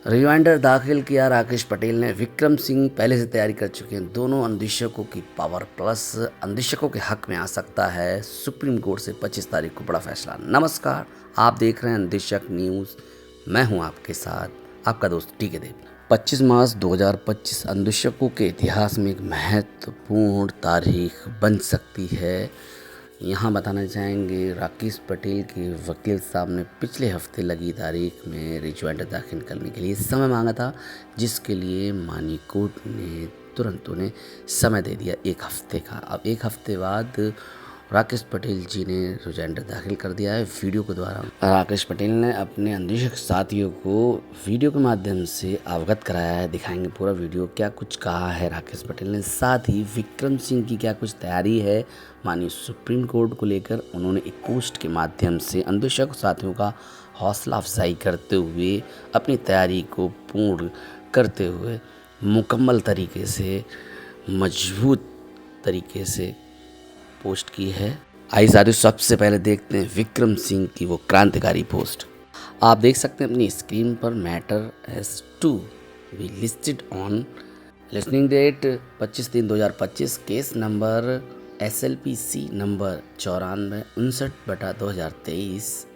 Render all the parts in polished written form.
Reminder दाखिल किया राकेश पटेल ने। विक्रम सिंह पहले से तैयारी कर चुके हैं। दोनों अंदेशकों की पावर प्लस अंदेशकों के हक में आ सकता है सुप्रीम कोर्ट से 25 तारीख को बड़ा फैसला। नमस्कार, आप देख रहे हैं अंदेशक न्यूज़। मैं हूं आपके साथ आपका दोस्त टीके देव। 25 मार्च 2025 अंदेशकों के इतिहास में एक महत्वपूर्ण तारीख बन सकती है। यहाँ बताना चाहेंगे राकेश पटेल के वकील साहब ने पिछले हफ्ते लगी तारीख में रिजॉइंडर दाखिल करने के लिए समय मांगा था, जिसके लिए माननीय कोर्ट ने तुरंत उन्हें समय दे दिया 1 हफ्ते का। अब 1 हफ्ते बाद राकेश पटेल जी ने रिजॉइंडर दाखिल कर दिया है वीडियो के द्वारा। राकेश पटेल ने अपने अंदेशक साथियों को वीडियो के माध्यम से अवगत कराया है। दिखाएंगे पूरा वीडियो, क्या कुछ कहा है राकेश पटेल ने। साथ ही विक्रम सिंह की क्या कुछ तैयारी है माननीय सुप्रीम कोर्ट को लेकर। उन्होंने एक पोस्ट के माध्यम से अंदेशक साथियों का हौसला अफजाई करते हुए अपनी तैयारी को पूर्ण करते हुए मुकम्मल तरीके से, मजबूत तरीके से पोस्ट की है। आइए साथियों, सबसे पहले देखते हैं विक्रम सिंह की वो क्रांतिकारी पोस्ट। आप देख सकते हैं अपनी स्क्रीन पर, matter as to be listed on listening date 25/3/2025, case number SLPC number 94/59/2023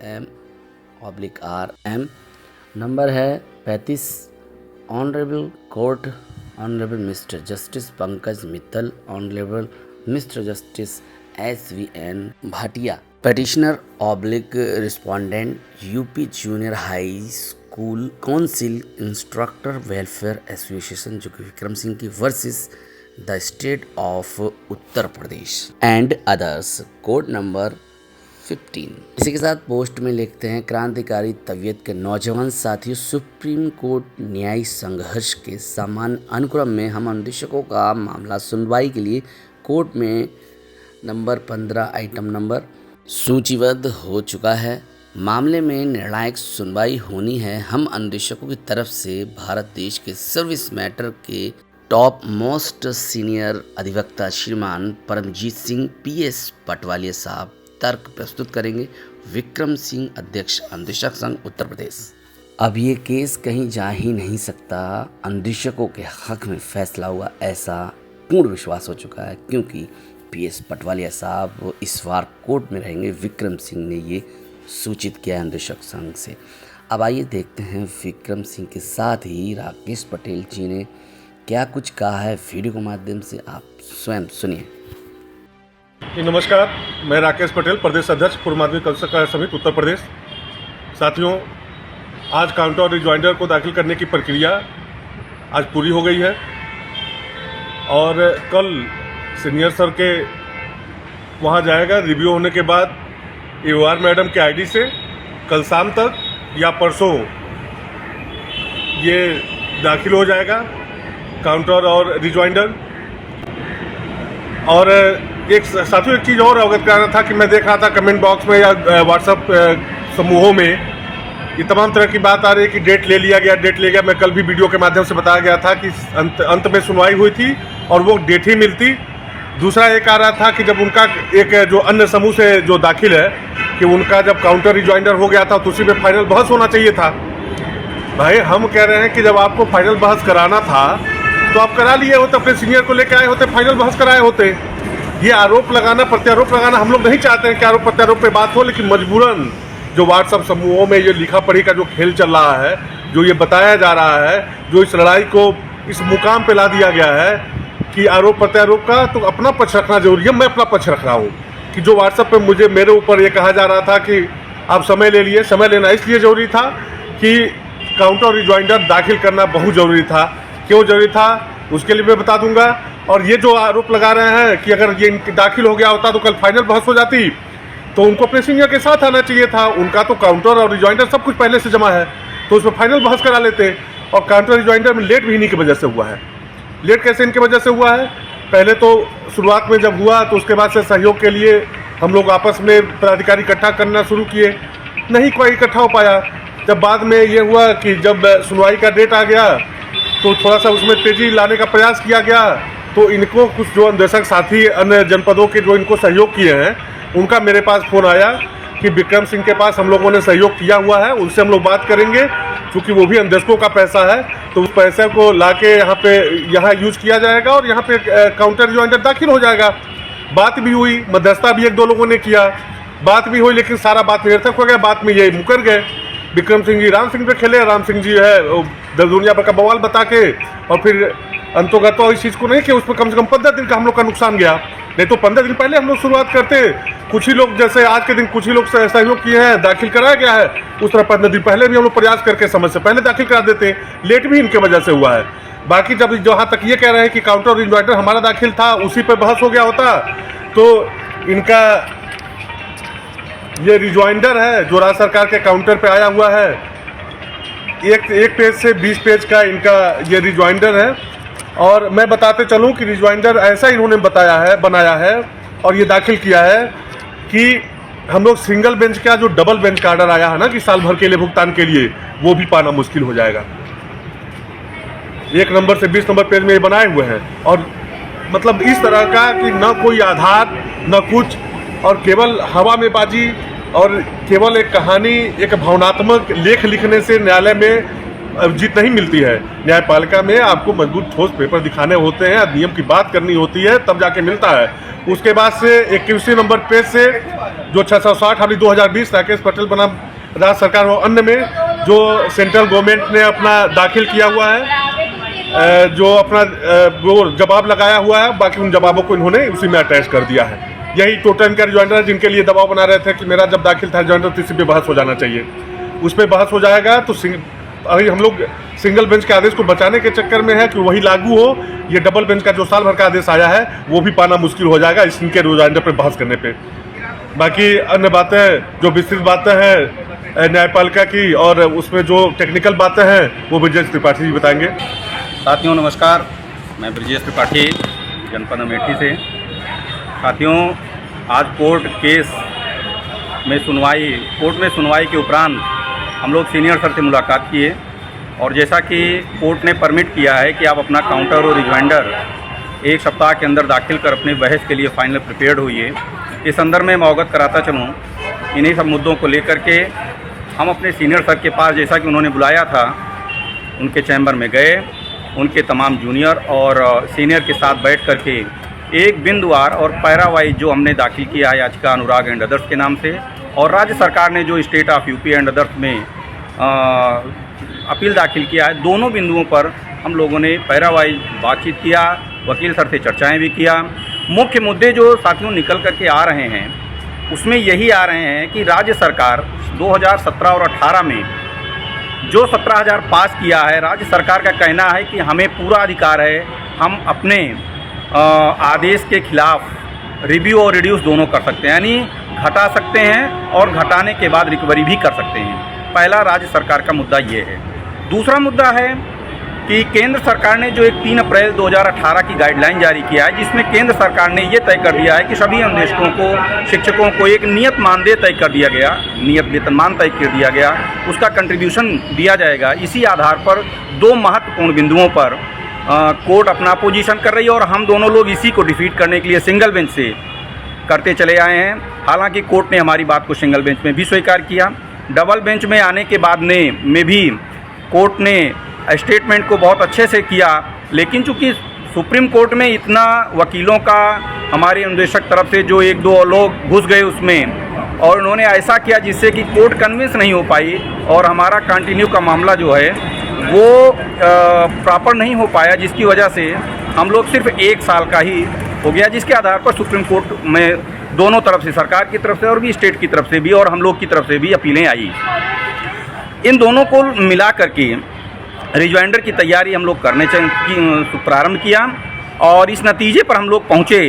M/RM number है 35। Honourable court, honourable mister justice Pankaj Mittal, honourable mister justice SVN Bhatia, petitioner oblique respondent, UP junior high school council instructor welfare association, जो कि विक्रम सिंह की versus the state of Uttar Pradesh and others, code number 15। इसी के साथ post में लिखते हैं, क्रांतिकारी तबीयत के नौजवान साथियों, सुप्रीम कोर्ट न्यायिक संघर्ष के समान अनुक्रम में हम अंदेशकों का मामला सुनवाई के लिए कोर्ट में नंबर 15 आइटम नंबर सूचीबद्ध हो चुका है। मामले में निर्णायक सुनवाई होनी है। हम अंदेशकों की तरफ से भारत देश के सर्विस मैटर के टॉप मोस्ट सीनियर अधिवक्ता श्रीमान परमजीत सिंह PS पटवालिया साहब तर्क प्रस्तुत करेंगे। विक्रम सिंह, अध्यक्ष अंदेशक संघ उत्तर प्रदेश। अब ये केस कहीं जा ही नहीं सकता। अंदेशकों के हक में फैसला हुआ, ऐसा पूर्ण विश्वास हो चुका है, क्योंकि PS पटवालिया साहब इस बार कोर्ट में रहेंगे। विक्रम सिंह ने ये सूचित किया है अंदेशक संघ से। अब आइए देखते हैं विक्रम सिंह के साथ ही राकेश पटेल जी ने क्या कुछ कहा है वीडियो के माध्यम से, आप स्वयं सुनिए। नमस्कार, मैं राकेश पटेल, प्रदेश अध्यक्ष पूर्व माध्यमिक कक्षा समिति उत्तर प्रदेश। साथियों, आज काउंटर और रिजॉइंडर को दाखिल करने की प्रक्रिया आज पूरी हो गई है और कल सीनियर सर के वहाँ जाएगा। रिव्यू होने के बाद AOR मैडम के ID से कल शाम तक या परसों ये दाखिल हो जाएगा काउंटर और रिजॉइंडर। और एक साथियों, एक चीज़ और अवगत कराना था कि मैं देख रहा था कमेंट बॉक्स में या व्हाट्सएप समूहों में ये तमाम तरह की बात आ रही है कि डेट ले लिया गया। मैं कल भी वीडियो के माध्यम से बताया गया था कि अंत में सुनवाई हुई थी और वो डेट ही मिलती। दूसरा एक आ रहा था कि जब उनका एक जो अन्य समूह से जो दाखिल है कि उनका जब काउंटर रिजॉइंडर हो गया था तो उसी में फाइनल बहस होना चाहिए था। भाई, हम कह रहे हैं कि जब आपको फाइनल बहस कराना था तो आप करा लिए होते, अपने सीनियर को लेकर आए होते, फाइनल बहस कराए होते। ये आरोप लगाना, प्रत्यारोप लगाना, हम लोग नहीं चाहते हैं कि आरोप प्रत्यारोप पे बात हो, लेकिन मजबूरन जो व्हाट्सएप समूहों में ये लिखा पढ़ी का जो खेल चल रहा है, जो ये बताया जा रहा है, जो इस लड़ाई को इस मुकाम पे ला दिया गया है कि आरोप प्रत्यारोप का, तो अपना पक्ष रखना जरूरी है। मैं अपना पक्ष रख रहा हूँ कि जो व्हाट्सएप पे मेरे ऊपर ये कहा जा रहा था कि आप समय ले लिए, समय लेना इसलिए ज़रूरी था कि काउंटर और रिजॉइंडर दाखिल करना बहुत ज़रूरी था। क्यों ज़रूरी था उसके लिए मैं बता दूंगा। और ये जो आरोप लगा रहे हैं कि अगर ये दाखिल हो गया होता तो कल फाइनल बहस हो जाती, तो उनको अपने सीनियर के साथ आना चाहिए था। उनका तो काउंटर और रिजॉइंडर सब कुछ पहले से जमा है, तो उसमें फाइनल बहस करा लेते। और काउंटर रिजॉइंडर में लेट भी इन्हीं की वजह से हुआ है। लेट कैसे इनकी वजह से हुआ है? पहले तो शुरुआत में जब हुआ तो उसके बाद से सहयोग के लिए हम लोग आपस में पदाधिकारी इकट्ठा करना शुरू किए, नहीं कोई इकट्ठा हो पाया। जब बाद में ये हुआ कि जब सुनवाई का डेट आ गया तो थोड़ा सा उसमें तेज़ी लाने का प्रयास किया गया, तो इनको कुछ जो अंदेशक साथी अन्य जनपदों के जो इनको सहयोग किए हैं, उनका मेरे पास फ़ोन आया कि विक्रम सिंह के पास हम लोगों ने सहयोग किया हुआ है, उनसे हम लोग बात करेंगे चूँकि वो भी अंदेशकों का पैसा है, तो उस पैसे को ला के यहाँ यूज किया जाएगा और यहाँ पे काउंटर रिजॉइंडर दाखिल हो जाएगा। बात भी हुई, मध्यस्थता भी 1-2 लोगों ने किया, बात भी हुई, लेकिन सारा बात निरर्थक हो गया। बात में ये मुकर गए। विक्रम सिंह जी राम सिंह पे खेले, राम सिंह जी है दुनिया भर का बवाल बता के, और फिर अंतोगत इस चीज़ को नहीं कि उसमें कम से कम 15 दिन का हम लोग का नुकसान गया। नहीं तो 15 दिन पहले हम लोग शुरुआत करते। कुछ ही लोग जैसे आज के दिन कुछ ही लोग सहयोग किए हैं, दाखिल कराया गया है, उस तरह 15 दिन पहले भी हम लोग प्रयास करके समय से पहले दाखिल करा देते। लेट भी इनके वजह से हुआ है। बाकी जब जहाँ तक ये कह रहे हैं कि काउंटर और इन्वर्टर हमारा दाखिल था, उसी पर बहस हो गया होता, तो इनका ये रिजॉइंडर है जो राज्य सरकार के काउंटर पे आया हुआ है, एक पेज से 20 पेज का इनका ये रिजॉइंडर है। और मैं बताते चलूं कि रिजॉइंडर ऐसा इन्होंने बनाया है और ये दाखिल किया है कि हम लोग सिंगल बेंच का जो डबल बेंच का ऑर्डर आया है ना कि साल भर के लिए भुगतान के लिए, वो भी पाना मुश्किल हो जाएगा। 1 नंबर से 20 नंबर पेज में ये बनाए हुए हैं, और मतलब इस तरह का कि न कोई आधार न कुछ, और केवल हवा में बाजी, और केवल एक कहानी, एक भावनात्मक लेख लिखने से न्यायालय में जीत नहीं मिलती है। न्यायपालिका में आपको मजबूत ठोस पेपर दिखाने होते हैं, नियम की बात करनी होती है, तब जाके मिलता है। उसके बाद से 21वें नंबर पेज से जो 660 2020 राकेश पटेल बनाम राज्य सरकार और अन्य में जो सेंट्रल गवर्नमेंट ने अपना दाखिल किया हुआ है, जो अपना वो जवाब लगाया हुआ है, बाकी उन जवाबों को इन्होंने उसी में अटैच कर दिया है। यही टोटल इनका रिजॉइंडर है, जिनके लिए दबाव बना रहे थे कि मेरा जब दाखिल था रिजॉइंडर तो इसी पे बहस हो जाना चाहिए। उस पर बहस हो जाएगा तो अभी हम लोग सिंगल बेंच के आदेश को बचाने के चक्कर में है कि वही लागू हो। ये डबल बेंच का जो साल भर का आदेश आया है वो भी पाना मुश्किल हो जाएगा इनके रिजॉइंडर पर बहस करने पे। बाकी अन्य बातें जो विस्तृत बातें हैं न्यायपालिका की और उसमें जो टेक्निकल बातें हैं वो ब्रजेश त्रिपाठी जी बताएंगे। साथियों नमस्कार, मैं ब्रजेश त्रिपाठी जनपद अमेठी से। साथियों, आज कोर्ट में सुनवाई के उपरांत हम लोग सीनियर सर से मुलाकात किए, और जैसा कि कोर्ट ने परमिट किया है कि आप अपना काउंटर और रिजॉइंडर 1 सप्ताह के अंदर दाखिल कर अपने बहस के लिए फाइनल प्रिपेयर्ड होइए। इस संदर्भ में मैं अवगत कराता चलूँ, इन्हीं सब मुद्दों को लेकर के हम अपने सीनियर सर के पास, जैसा कि उन्होंने बुलाया था, उनके चैम्बर में गए। उनके तमाम जूनियर और सीनियर के साथ बैठ करके एक बिंदुवार और पैरा वाइज जो हमने दाखिल किया है याचिका अनुराग एंड अदर्स के नाम से, और राज्य सरकार ने जो state of UP and others में अपील दाखिल किया है, दोनों बिंदुओं पर हम लोगों ने पैरा वाइज बातचीत किया, वकील सर से चर्चाएं भी किया। मुख्य मुद्दे जो साथियों निकल करके आ रहे हैं उसमें यही आ रहे हैं कि राज्य सरकार 2017 और 18 में जो 17,000 पास किया है, राज्य सरकार का कहना है कि हमें पूरा अधिकार है, हम अपने आदेश के खिलाफ रिव्यू और रिड्यूस दोनों कर सकते हैं, यानी घटा सकते हैं और घटाने के बाद रिकवरी भी कर सकते हैं। पहला राज्य सरकार का मुद्दा ये है। दूसरा मुद्दा है कि केंद्र सरकार ने जो एक 3 अप्रैल 2018 की गाइडलाइन जारी किया है, जिसमें केंद्र सरकार ने ये तय कर दिया है कि सभी अन्वेषकों को, शिक्षकों को एक नियत मानदेय तय कर दिया गया, नियत वेतनमान तय कर दिया गया, उसका कंट्रीब्यूशन दिया जाएगा। इसी आधार पर 2 महत्वपूर्ण बिंदुओं पर कोर्ट अपना पोजीशन कर रही है, और हम दोनों लोग इसी को डिफीट करने के लिए सिंगल बेंच से करते चले आए हैं। हालांकि कोर्ट ने हमारी बात को सिंगल बेंच में भी स्वीकार किया। डबल बेंच में आने के बाद में भी कोर्ट ने स्टेटमेंट को बहुत अच्छे से किया, लेकिन चूंकि सुप्रीम कोर्ट में इतना वकीलों का हमारे अन्वेषक तरफ से जो 1-2 लोग घुस गए उसमें, और उन्होंने ऐसा किया जिससे कि कोर्ट कन्विंस नहीं हो पाई, और हमारा कंटिन्यू का मामला जो है वो प्रॉपर नहीं हो पाया, जिसकी वजह से हम लोग सिर्फ 1 साल का ही हो गया, जिसके आधार पर सुप्रीम कोर्ट में दोनों तरफ से, सरकार की तरफ से और भी स्टेट की तरफ से भी और हम लोग की तरफ से भी अपीलें आई। इन दोनों को मिला करके रिजॉइंडर की तैयारी हम लोग करने प्रारंभ किया, और इस नतीजे पर हम लोग पहुँचे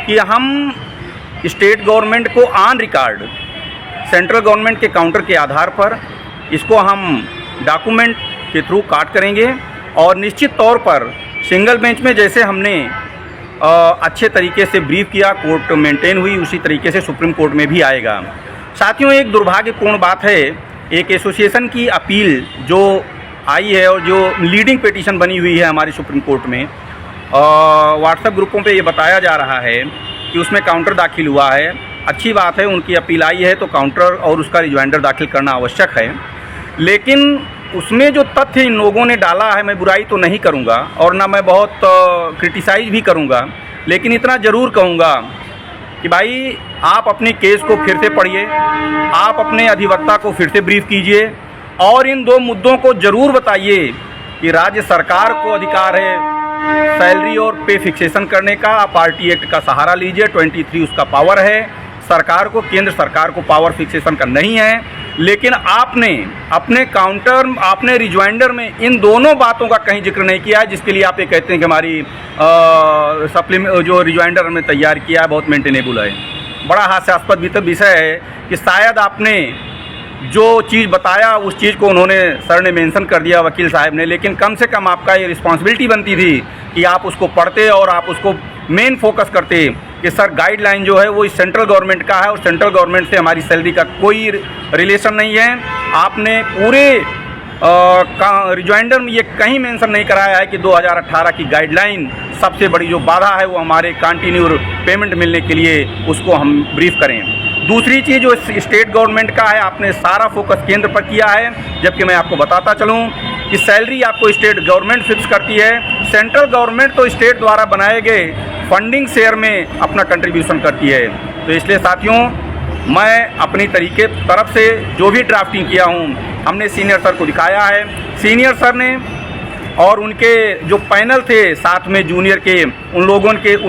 कि हम स्टेट गवर्नमेंट को ऑन रिकॉर्ड सेंट्रल गवर्नमेंट के काउंटर के आधार पर इसको हम डॉक्यूमेंट के थ्रू काट करेंगे, और निश्चित तौर पर सिंगल बेंच में जैसे हमने अच्छे तरीके से ब्रीफ किया, कोर्ट मेंटेन हुई, उसी तरीके से सुप्रीम कोर्ट में भी आएगा। साथियों, एक दुर्भाग्यपूर्ण बात है, एक एसोसिएशन की अपील जो आई है और जो लीडिंग पिटीशन बनी हुई है हमारी सुप्रीम कोर्ट में, व्हाट्सएप ग्रुपों पे ये बताया जा रहा है कि उसमें काउंटर दाखिल हुआ है। अच्छी बात है, उनकी अपील आई है तो काउंटर और उसका रिजॉइंडर दाखिल करना आवश्यक है, लेकिन उसमें जो तथ्य इन लोगों ने डाला है, मैं बुराई तो नहीं करूंगा और ना मैं बहुत क्रिटिसाइज भी करूंगा, लेकिन इतना ज़रूर कहूंगा कि भाई आप अपने केस को फिर से पढ़िए, आप अपने अधिवक्ता को फिर से ब्रीफ कीजिए और इन दो मुद्दों को ज़रूर बताइए कि राज्य सरकार को अधिकार है सैलरी और पे फिक्सेशन करने का। आप आरटी एक्ट का सहारा लीजिए, 23 उसका पावर है, सरकार को, केंद्र सरकार को पावर फिक्सेशन का नहीं है। लेकिन आपने अपने काउंटर, आपने रिजॉइंडर में इन दोनों बातों का कहीं जिक्र नहीं किया है, जिसके लिए आप ये कहते हैं कि हमारी सप्लीमेंट जो रिजॉइंडर हमने तैयार किया है बहुत मेंटेनेबल है। बड़ा हास्यास्पद विषय है कि शायद आपने जो चीज़ बताया उस चीज़ को उन्होंने, सर ने मेंशन कर दिया, वकील साहब ने, लेकिन कम से कम आपका ये रिस्पॉन्सिबिलिटी बनती थी कि आप उसको पढ़ते और आप उसको मेन फोकस करते कि सर गाइडलाइन जो है वो इस सेंट्रल गवर्नमेंट का है और सेंट्रल गवर्नमेंट से हमारी सैलरी का कोई रिलेशन नहीं है। आपने पूरे रिजॉइंडर में ये कहीं मेंशन नहीं कराया है कि 2018 की गाइडलाइन सबसे बड़ी जो बाधा है वो हमारे कंटिन्यू पेमेंट मिलने के लिए उसको हम ब्रीफ करें। दूसरी चीज़ जो स्टेट गवर्नमेंट का है, आपने सारा फोकस केंद्र पर किया है, जबकि मैं आपको बताता चलूं कि सैलरी आपको स्टेट गवर्नमेंट फिक्स करती है, सेंट्रल गवर्नमेंट तो स्टेट द्वारा बनाए गए फंडिंग शेयर में अपना कंट्रीब्यूशन करती है। तो इसलिए साथियों, मैं अपनी तरीके तरफ से जो भी ड्राफ्टिंग किया हूँ हमने सीनियर सर को दिखाया है। सीनियर सर ने और उनके जो पैनल थे साथ में जूनियर के, उन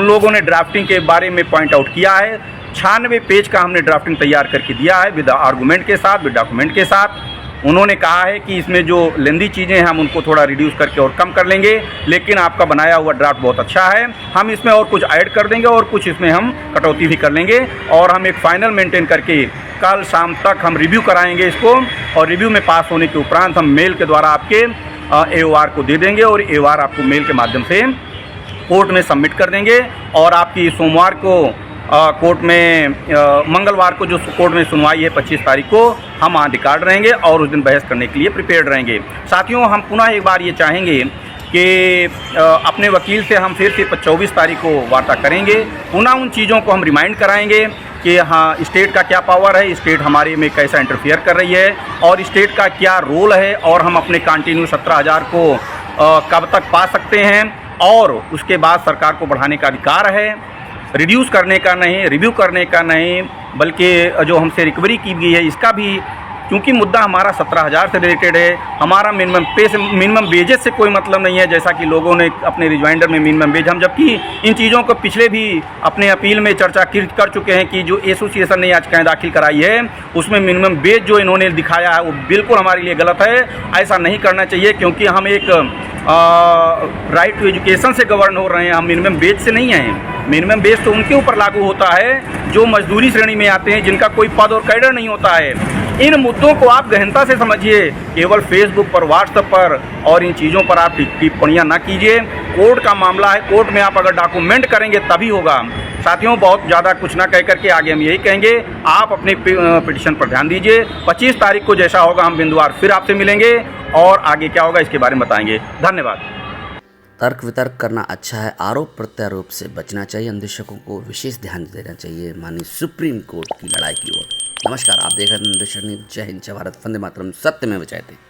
लोगों ने ड्राफ्टिंग के बारे में पॉइंट आउट किया है। 96 पेज का हमने ड्राफ्टिंग तैयार करके दिया है विद आर्गूमेंट के साथ, विद डॉक्यूमेंट के साथ। उन्होंने कहा है कि इसमें जो लेंदी चीज़ें हैं हम उनको थोड़ा रिड्यूस करके और कम कर लेंगे, लेकिन आपका बनाया हुआ ड्राफ्ट बहुत अच्छा है, हम इसमें और कुछ ऐड कर देंगे और कुछ इसमें हम कटौती भी कर लेंगे और हम एक फाइनल मेंटेन करके कल शाम तक हम रिव्यू कराएंगे इसको, और रिव्यू में पास होने के उपरांत हम मेल के द्वारा आपके AOR को दे देंगे और AOR आपको मेल के माध्यम से कोर्ट में सबमिट कर देंगे। और आपकी सोमवार को कोर्ट में, मंगलवार को जो कोर्ट में सुनवाई है 25 तारीख को, हम वहाँ रिकॉर्ड रहेंगे और उस दिन बहस करने के लिए प्रिपेयर्ड रहेंगे। साथियों, हम पुनः एक बार ये चाहेंगे कि अपने वकील से हम फिर से 24 तारीख को वार्ता करेंगे, पुनः उन चीज़ों को हम रिमाइंड कराएंगे कि हाँ, स्टेट का क्या पावर है, स्टेट हमारे में कैसा इंटरफियर कर रही है और स्टेट का क्या रोल है, और हम अपने कंटिन्यू 17,000 को कब तक पा सकते हैं, और उसके बाद सरकार को बढ़ाने का अधिकार है, रिड्यूस करने का नहीं, रिव्यू करने का नहीं, बल्कि जो हमसे रिकवरी की गई है इसका भी, क्योंकि मुद्दा हमारा 17,000 से रिलेटेड है, हमारा मिनिमम पे से, मिनिमम वेजेस से कोई मतलब नहीं है, जैसा कि लोगों ने अपने रिजॉइंडर में मिनिमम वेज, हम जबकि इन चीज़ों को पिछले भी अपने अपील में चर्चा कर चुके हैं कि जो एसोसिएशन ने याचिकाएं दाखिल कराई है उसमें मिनिमम वेज जो इन्होंने दिखाया है वो बिल्कुल हमारे लिए गलत है। ऐसा नहीं करना चाहिए, क्योंकि हम एक राइट टू एजुकेशन से गवर्न हो रहे हैं, हम मिनिमम वेज से नहीं हैं। मिनिमम वेज तो उनके ऊपर लागू होता है जो मजदूरी श्रेणी में आते हैं, जिनका कोई पद और कैडर नहीं होता है। इन मुद्दों को आप गहनता से समझिए, केवल फेसबुक पर, व्हाट्सएप पर और इन चीज़ों पर आप टिप्पणियां ना कीजिए। कोर्ट का मामला है, कोर्ट में आप अगर डॉक्यूमेंट करेंगे तभी होगा। साथियों, बहुत ज़्यादा कुछ ना कह करके आगे हम यही कहेंगे, आप अपने पिटिशन पर ध्यान दीजिए। 25 तारीख को जैसा होगा हम बिंदुवार फिर आपसे मिलेंगे और आगे क्या होगा इसके बारे में बताएंगे। धन्यवाद। तर्क वितर्क करना अच्छा है, आरोप प्रत्यारोप से बचना चाहिए, अन्वेषकों को विशेष ध्यान देना चाहिए माननीय सुप्रीम कोर्ट की लड़ाई की ओर। नमस्कार, आप देख रहे हैं अन्वेषक न्यूज़। जय हिंद, जय भारत, वंदे मातरम, सत्य में बचाते।